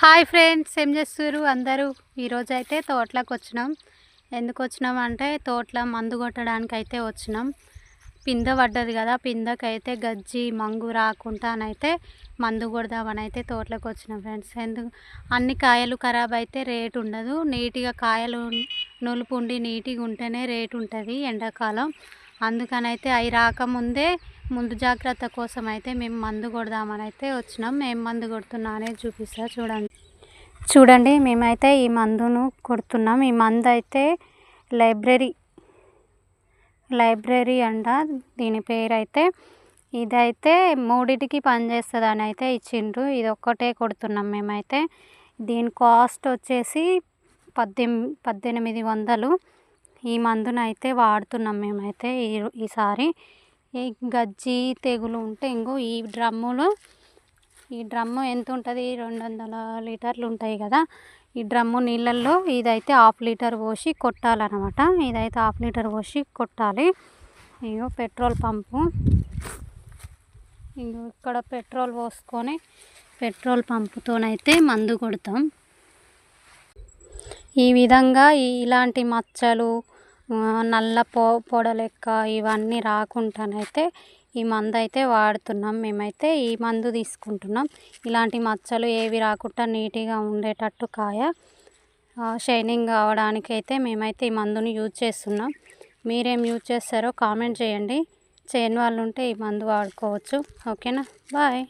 Hi friends, ఏం చేస్తున్నారు అందరూ? ఈరోజైతే తోటలోకి వచ్చినాం. ఎందుకు వచ్చినాం అంటే తోటలో మందు కొట్టడానికి అయితే వచ్చినాం. పిందె పడ్డది కదా, పిందెకైతే గజ్జి మంగు రాకుండానైతే మందు కొడదామని అయితే తోటలోకి వచ్చినాం ఫ్రెండ్స్. ఎందుకు అన్ని కాయలు ఖరాబ్ అయితే రేటు ఉండదు, నీట్గా కాయలు నులుపు ఉండి నీట్గా ఉంటేనే రేటు ఉంటుంది ఎండాకాలం. అందుకనైతే అవి రాకముందే ముందు జాగ్రత్త కోసం అయితే మేము మందు కొడదామని అయితే వచ్చినాం. మేము మందు కొడుతున్నా అనేది చూపిస్తా చూడండి. మేమైతే ఈ మందును కొడుతున్నాం. ఈ మందు అయితే లైబ్రరీ అంట దీని పేరు అయితే. ఇదైతే మూడింటికి పనిచేస్తుంది అని అయితే ఇచ్చిండ్రు. ఇది ఒక్కటే కొడుతున్నాం మేమైతే. దీని కాస్ట్ వచ్చేసి 1800. ఈ మందును అయితే వాడుతున్నాం మేమైతే ఈసారి. ఈ గజ్జి తెగులు ఉంటే ఇంకో ఈ డ్రమ్ము ఎంత ఉంటుంది, 200 లీటర్లు ఉంటాయి కదా. ఈ డ్రమ్ము నీళ్ళల్లో ఇదైతే 1/2 లీటర్ పోసి కొట్టాలన్నమాట. ఇదైతే 1/2 లీటర్ పోసి కొట్టాలి. ఇగో పెట్రోల్ పంపు, ఇక్కడ పెట్రోల్ పోసుకొని పెట్రోల్ పంపుతోనైతే మందు కొడతాం. ఈ విధంగా ఇలాంటి మచ్చలు, నల్ల పొడ లెక్క ఇవన్నీ రాకుండానైతే ఈ మందు అయితే వాడుతున్నాం. మేమైతే ఈ మందు తీసుకుంటున్నాం. ఇలాంటి మచ్చలు ఏవి రాకుండా నీట్గా ఉండేటట్టు కాయ షైనింగ్ కావడానికి అయితే మేమైతే ఈ మందుని యూజ్ చేస్తున్నాం. మీరేం యూజ్ చేస్తారో కామెంట్ చేయండి. చేయని వాళ్ళు ఉంటే ఈ మందు వాడుకోవచ్చు. ఓకేనా, బాయ్.